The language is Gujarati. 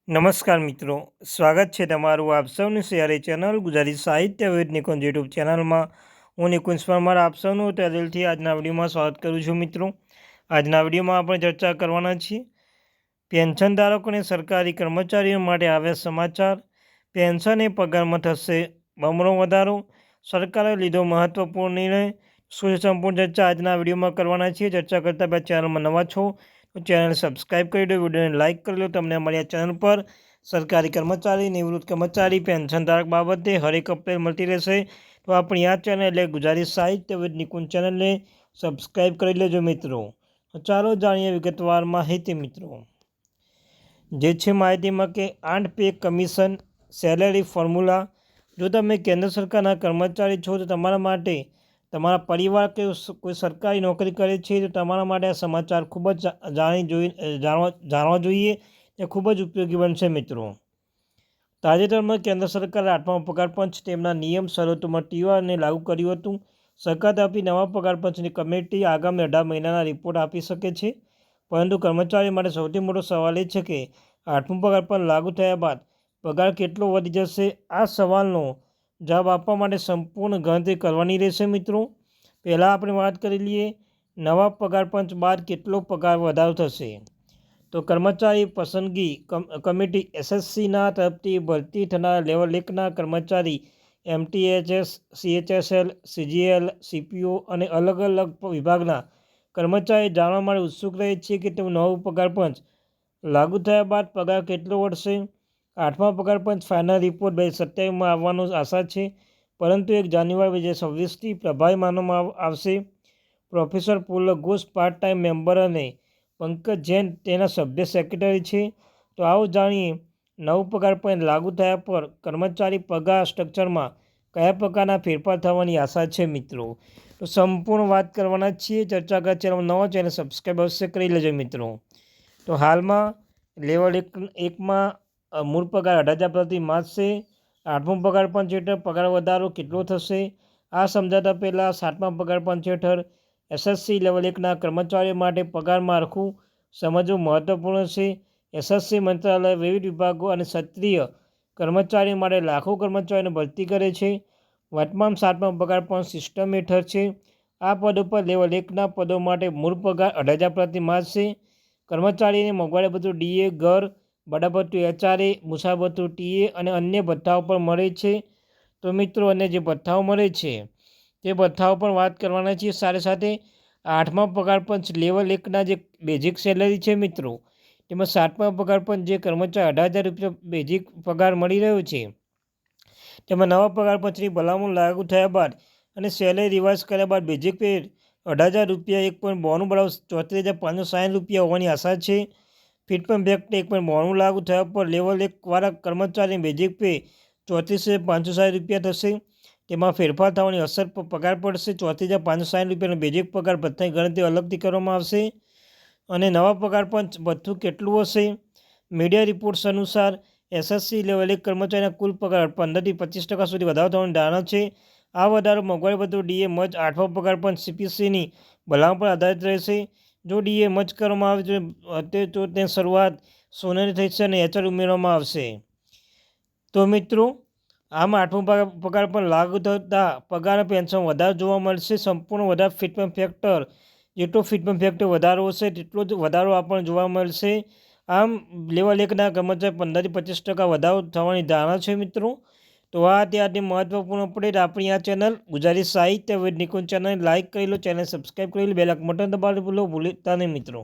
નમસ્કાર મિત્રો, સ્વાગત છે તમારું આપ સૌની શેરી ચેનલ ગુજરાતી સાહિત્ય વિદ નિકુંજ યુટ્યુબ ચેનલમાં. હું નિકુંજ પરમાર આપ સૌનું દિલથી આજના વિડીયોમાં સ્વાગત કરું છું. મિત્રો, આજના વિડીયોમાં આપણે ચર્ચા કરવાના છીએ પેન્શન ધારકોને સરકારી કર્મચારીઓ માટે આવ્યા સમાચાર. પેન્શન એ પગારમાં થશે બમણો વધારો, સરકારે લીધો મહત્વપૂર્ણ નિર્ણય. સંપૂર્ણ ચર્ચા આજના વિડીયોમાં કરવાના છીએ. ચર્ચા કરતા પહેલાં ચેનલમાં નવા છો તો ચેનલ સબસ્ક્રાઈબ કરી દો, વિડીયોને લાઇક કરી લો. તમને અમારી ચેનલ પર સરકારી કર્મચારી, નિવૃત્ત કર્મચારી, પેન્શન ધારક બાબતે હરેક અપડેટ મળતી રહેશે. તો આપણી આ ચેનલ એટલે ગુજરાતી સાહિત્ય વિદ નિકુંજ ચેનલને સબસ્ક્રાઈબ કરી લેજો મિત્રો. ચાલો જાણીએ વિગતવાર માહિતી મિત્રો. જે છે માહિતીમાં કે 8 પે કમિશન સેલેરી ફોર્મ્યુલા. જો તમે કેન્દ્ર સરકારના કર્મચારી છો તો તમારા માટે, તમારા પરિવાર કે કોઈ સરકારી નોકરી કરે છે તો તમારા માટે આ સમાચાર ખૂબ જ જાણવા જોઈએ. એ ખૂબ જ ઉપયોગી બનશે મિત્રો. તાજેતરમાં કેન્દ્ર સરકારે 8મા પગાર પંચ તેમના નિયમ શરતોમાં TORને લાગુ કર્યું હતું. સરકાર તરફથી નવા પગાર પંચની કમિટી આગામી 18 મહિનાના રિપોર્ટ આપી શકે છે. પરંતુ કર્મચારીઓ માટે સૌથી મોટો સવાલ એ છે કે 8મો પગાર પંચ લાગુ થયા બાદ પગાર કેટલો વધી જશે. આ સવાલનો જવાબ આપવા માટે સંપૂર્ણ ગણતરી કરવાની રહેશે મિત્રો. પહેલાં આપણે વાત કરી લઈએ નવા પગાર પંચ બાદ કેટલો પગાર વધારો થશે. તો કર્મચારી પસંદગી કમિટી SSCના તરફથી ભરતી થનાર લેવલ 1ના કર્મચારી MTHS, CHSL, CGL, CPO અને અલગ અલગ વિભાગના કર્મચારી જાણવા માટે ઉત્સુક રહે છે કે તેનું નવું પગાર પંચ લાગુ થયા બાદ પગાર કેટલો વધશે. 8મા પગાર પંચ ફાઇનલ રિપોર્ટ 2027માં આવવાનો આશા છે, પરંતુ 1 જાન્યુઆરી 2026થી પ્રભાવી માનવામાં આવશે. પ્રોફેસર પુલક ઘોષ પાર્ટ ટાઈમ મેમ્બર અને પંકજ જૈન તેના સભ્ય સેક્રેટરી છે. તો આવો જાણીએ નવું પગાર પંચ લાગુ થયા પર કર્મચારી પગાર સ્ટ્રક્ચરમાં કયા પ્રકારના ફેરફાર થવાની આશા છે મિત્રો. તો સંપૂર્ણ વાત કરવાના છીએ. ચર્ચા કરવા ચેનલ નવો ચેનલ સબસ્ક્રાઈબ અવશ્ય કરી લેજો મિત્રો. તો હાલમાં લેવલ 1માં મૂળ પગાર 18,000 પ્રતિ માસ છે. 8મો પગાર પંચ હેઠળ પગાર વધારો કેટલો થશે આ સમજાતા પહેલાં 7મા પગાર પંચ હેઠળ SSC લેવલ 1ના કર્મચારીઓ માટે પગાર માળખું સમજવું મહત્વપૂર્ણ છે. SSC મંત્રાલય વિવિધ વિભાગો અને ક્ષેત્રીય કર્મચારીઓ માટે લાખો કર્મચારીઓની ભરતી કરે છે. વર્તમાન 7મા પગાર પંચ સિસ્ટમ હેઠળ છે. આ પદો પર લેવલ 1ના પદો માટે મૂળ પગાર 18,000 પ્રતિ માસ છે. કર્મચારીને મોંઘવારી ભથ્થું DA, ઘર ભાડા ભથ્થું HRA, મુસાફર ભથ્થું TA અને અન્ય ભથ્થાઓ પણ મળે છે. તો મિત્રો, અને જે ભથ્થાઓ મળે છે તે ભથ્થાઓ પણ વાત કરવાના છીએ. સાથે સાથે 8મા પગાર પંચ લેવલ 1ના જે બેઝિક સેલરી છે મિત્રો, તેમાં 7મા પગાર પંચ જે કર્મચારી 18,000 રૂપિયા બેઝિક પગાર મળી રહ્યો છે, તેમાં નવા પગાર પંચની ભલામણ લાગુ થયા બાદ અને સેલરી રિવાઇઝ કર્યા બાદ બેઝિક પે 18,000 રૂપિયા 1.92 બરાબર 34,560 રૂપિયા હોવાની આશા છે. ફિટમેન્ટ ફેક્ટર 1.92 લાગુ થયા પર લેવલ 1 વાળા કર્મચારીની બેઝિક પે 34,560 રૂપિયા થશે. તેમાં ફેરફાર થવાની અસર પર પગાર પડશે. 34,560 રૂપિયાનો બેઝિક પગાર ભથ્થાની ગણતરી અલગથી કરવામાં આવશે. અને નવા પગાર પંચ ભથ્થું કેટલું હશે. મીડિયા રિપોર્ટ્સ અનુસાર SSC લેવલ 1 કર્મચારીના કુલ પગાર 15થી 25% સુધી વધારો થવાની ધારણા છે. આ વધારો મોંઘવારી ભથ્થું DA મચ 8મા પગાર પંચ CPCની ભલામણ પર આધારિત રહેશે. જો DA મચ કરવામાં આવે તો તેની શરૂઆત સોનાની થઈ છે અને HR ઉમેરવામાં આવશે. તો મિત્રો, આમાં 8મો પગાર પણ લાગુ થતાં પગાર પેન્શન વધારો જોવા મળશે. સંપૂર્ણ વધારો ફિટમેન્ટ ફેક્ટર જેટલો ફિટમેન્ટ ફેક્ટર વધારો હશે તેટલો જ વધારો આપણને જોવા મળશે. આમ લેવલ 1ના કર્મચારી 15થી 25% વધારો થવાની ધારણા છે મિત્રો. તો આ ત્યારથી મહત્વપૂર્ણ અપડેટ આપણી આ ચેનલ ગુજરાતી સાહિત્ય વિદ નિકુંજ ચેનલ લાઇક કરી લો, ચેનલ સબસ્ક્રાઈબ કરી લો, બેલ આઇકન બટન દબાવવાનું ભૂલતા નહીં મિત્રો.